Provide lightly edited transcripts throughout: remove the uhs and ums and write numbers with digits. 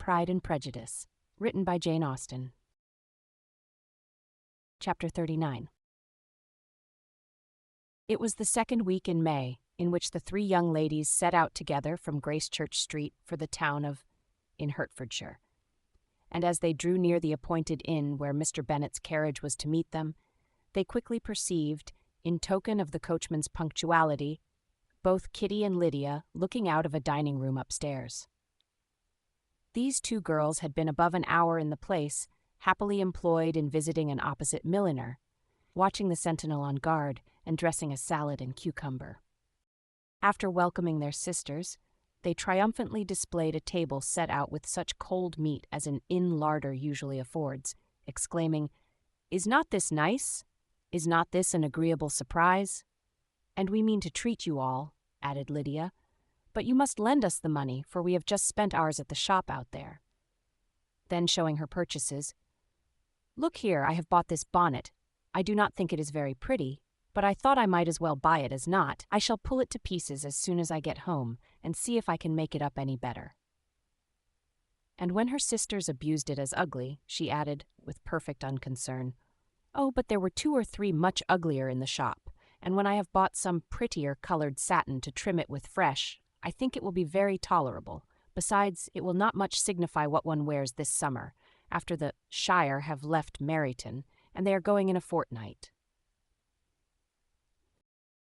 Pride and Prejudice, written by Jane Austen. Chapter 39. It was the second week in May, in which the three young ladies set out together from Gracechurch Street for the town of in Hertfordshire. And as they drew near the appointed inn where Mr. Bennet's carriage was to meet them, they quickly perceived, in token of the coachman's punctuality, both Kitty and Lydia looking out of a dining-room upstairs. These two girls had been above an hour in the place, happily employed in visiting an opposite milliner, watching the sentinel on guard, and dressing a salad and cucumber. After welcoming their sisters, they triumphantly displayed a table set out with such cold meat as an inn larder usually affords, exclaiming, "Is not this nice? Is not this an agreeable surprise? And we mean to treat you all," added Lydia, "but you must lend us the money, for we have just spent ours at the shop out there." Then, showing her purchases, "Look here, I have bought this bonnet. I do not think it is very pretty, but I thought I might as well buy it as not. I shall pull it to pieces as soon as I get home, and see if I can make it up any better." And when her sisters abused it as ugly, she added, with perfect unconcern, "Oh, but there were 2 or 3 much uglier in the shop, and when I have bought some prettier colored satin to trim it with fresh, I think it will be very tolerable. Besides, it will not much signify what one wears this summer, after the Shire have left Meryton, and they are going in a fortnight."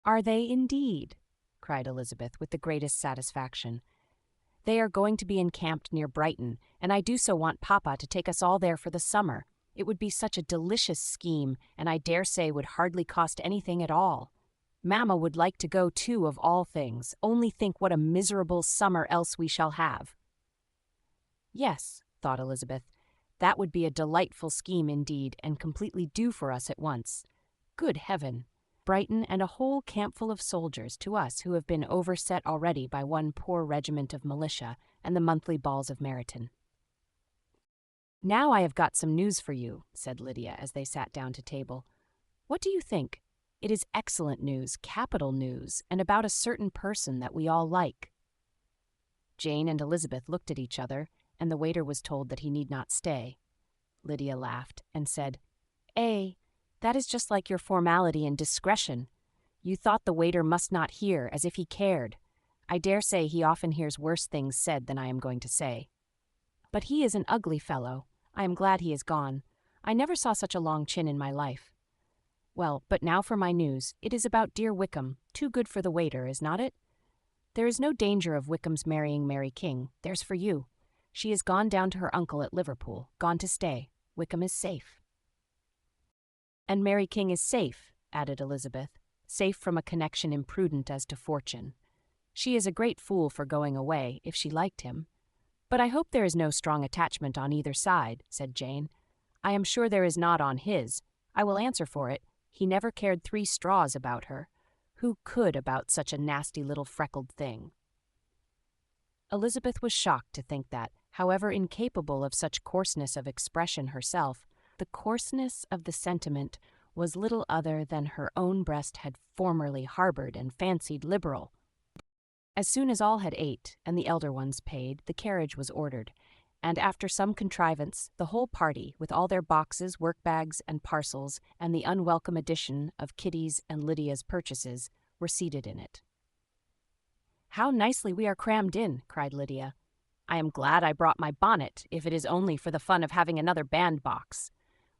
"Are they indeed?" cried Elizabeth with the greatest satisfaction. "They are going to be encamped near Brighton, and I do so want Papa to take us all there for the summer. It would be such a delicious scheme, and I dare say would hardly cost anything at all. Mamma would like to go too, of all things. Only think what a miserable summer else we shall have." "Yes," thought Elizabeth, "that would be a delightful scheme indeed, and completely due for us at once. Good heaven! Brighton and a whole campful of soldiers to us who have been overset already by one poor regiment of militia and the monthly balls of Meryton." "Now I have got some news for you," said Lydia as they sat down to table. "What do you think? It is excellent news, capital news, and about a certain person that we all like." Jane and Elizabeth looked at each other, and the waiter was told that he need not stay. Lydia laughed and said, That is just like your formality and discretion. You thought the waiter must not hear, as if he cared. I dare say he often hears worse things said than I am going to say. But he is an ugly fellow. I am glad he is gone. I never saw such a long chin in my life. Well, but now for my news. It is about dear Wickham, too good for the waiter, is not it? There is no danger of Wickham's marrying Mary King. There's for you. She has gone down to her uncle at Liverpool, gone to stay. Wickham is safe. "And Mary King is safe," added Elizabeth, "safe from a connection imprudent as to fortune. She is a great fool for going away, if she liked him. But I hope there is no strong attachment on either side," said Jane. "I am sure there is not on his. I will answer for it. He never cared 3 straws about her. Who could about such a nasty little freckled thing?" Elizabeth was shocked to think that, however incapable of such coarseness of expression herself, the coarseness of the sentiment was little other than her own breast had formerly harbored and fancied liberal. As soon as all had ate, and the elder ones paid, the carriage was ordered, and after some contrivance, the whole party, with all their boxes, work-bags, and parcels, and the unwelcome addition of Kitty's and Lydia's purchases, were seated in it. "How nicely we are crammed in," cried Lydia. "I am glad I brought my bonnet, if it is only for the fun of having another bandbox.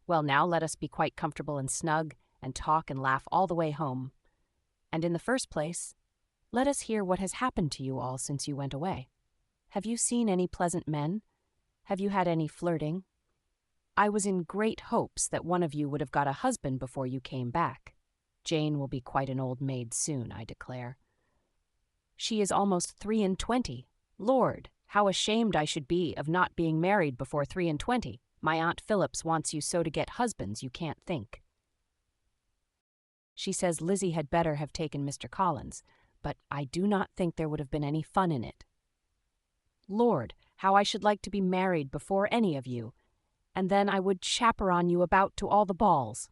Well, now let us be quite comfortable and snug, and talk and laugh all the way home. And in the first place, let us hear what has happened to you all since you went away. Have you seen any pleasant men? Have you had any flirting? I was in great hopes that one of you would have got a husband before you came back. Jane will be quite an old maid soon, I declare. She is almost 23. Lord, how ashamed I should be of not being married before 23. My Aunt Phillips wants you so to get husbands you can't think. She says Lizzie had better have taken Mr. Collins, but I do not think there would have been any fun in it. Lord, how I should like to be married before any of you, and then I would chaperon you about to all the balls.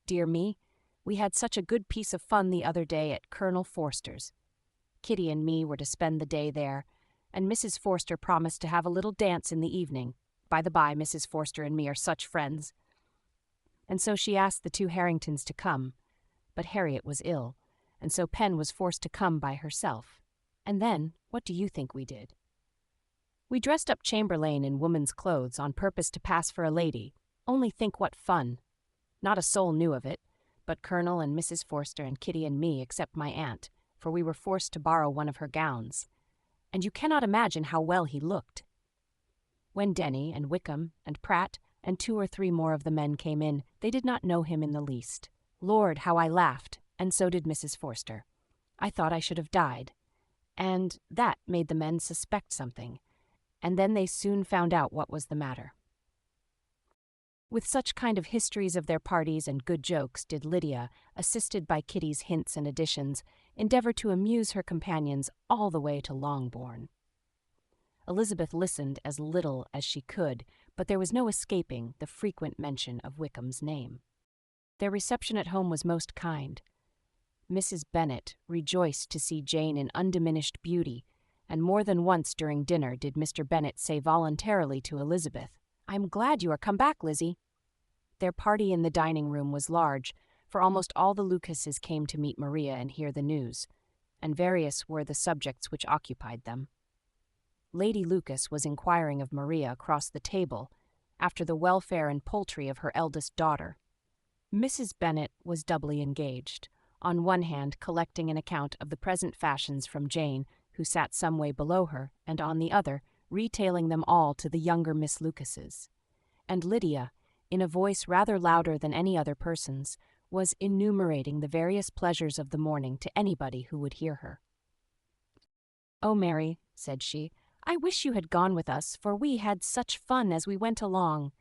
Dear me, we had such a good piece of fun the other day at Colonel Forster's. Kitty and me were to spend the day there, and Mrs. Forster promised to have a little dance in the evening. By the by, Mrs. Forster and me are such friends. And so she asked the two Harringtons to come, but Harriet was ill, and so Pen was forced to come by herself. And then, what do you think we did? We dressed up Chamberlain in woman's clothes on purpose to pass for a lady. Only think what fun. Not a soul knew of it, but Colonel and Mrs. Forster and Kitty and me except my aunt, for we were forced to borrow one of her gowns. And you cannot imagine how well he looked. When Denny and Wickham and Pratt and 2 or 3 more of the men came in, they did not know him in the least. Lord, how I laughed, and so did Mrs. Forster. I thought I should have died. And that made the men suspect something, and then they soon found out what was the matter. With such kind of histories of their parties and good jokes did Lydia, assisted by Kitty's hints and additions, endeavour to amuse her companions all the way to Longbourn. Elizabeth listened as little as she could, but there was no escaping the frequent mention of Wickham's name. Their reception at home was most kind. Mrs. Bennet rejoiced to see Jane in undiminished beauty, and more than once during dinner did Mr. Bennet say voluntarily to Elizabeth, "I am glad you are come back, Lizzie." Their party in the dining-room was large, for almost all the Lucases came to meet Maria and hear the news, and various were the subjects which occupied them. Lady Lucas was inquiring of Maria across the table after the welfare and poultry of her eldest daughter. Mrs. Bennet was doubly engaged, on one hand collecting an account of the present fashions from Jane, who sat some way below her, and on the other retailing them all to the younger Miss Lucases. And Lydia, in a voice rather louder than any other person's, was enumerating the various pleasures of the morning to anybody who would hear her. "Oh, Mary," said she, "I wish you had gone with us, for we had such fun as we went along.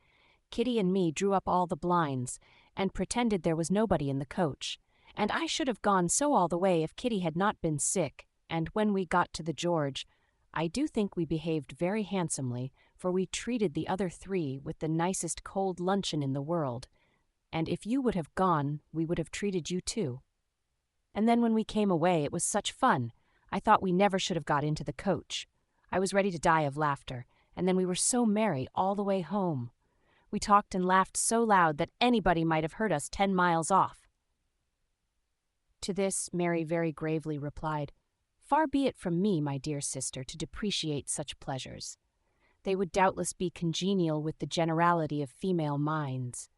Kitty and me drew up all the blinds, and pretended there was nobody in the coach, and I should have gone so all the way if Kitty had not been sick, and when we got to the George, I do think we behaved very handsomely, for we treated the other 3 with the nicest cold luncheon in the world, and if you would have gone, we would have treated you too. And then when we came away, it was such fun. I thought we never should have got into the coach. I was ready to die of laughter, and then we were so merry all the way home. We talked and laughed so loud that anybody might have heard us 10 miles off." To this, Mary very gravely replied, "Far be it from me, my dear sister, to depreciate such pleasures. They would doubtless be congenial with the generality of female minds,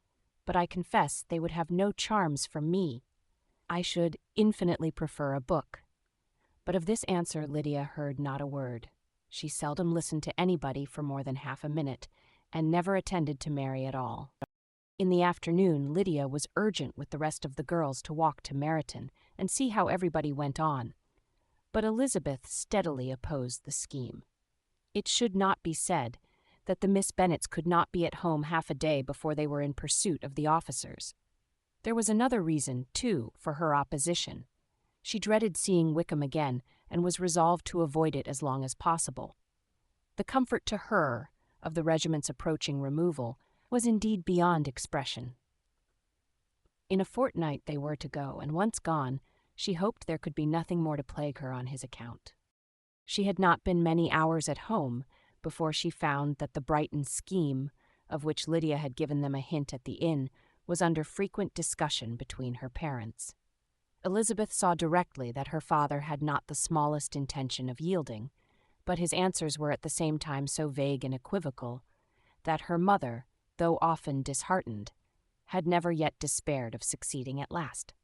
but I confess they would have no charms for me. I should infinitely prefer a book." But of this answer Lydia heard not a word. She seldom listened to anybody for more than half a minute, and never attended to Mary at all. In the afternoon, Lydia was urgent with the rest of the girls to walk to Meryton and see how everybody went on, but Elizabeth steadily opposed the scheme. It should not be said that the Miss Bennets could not be at home half a day before they were in pursuit of the officers. There was another reason, too, for her opposition. She dreaded seeing Wickham again, and was resolved to avoid it as long as possible. The comfort to her of the regiment's approaching removal was indeed beyond expression. In a fortnight they were to go, and once gone, she hoped there could be nothing more to plague her on his account. She had not been many hours at home before she found that the Brighton scheme, of which Lydia had given them a hint at the inn, was under frequent discussion between her parents. Elizabeth saw directly that her father had not the smallest intention of yielding, but his answers were at the same time so vague and equivocal that her mother, though often disheartened, had never yet despaired of succeeding at last.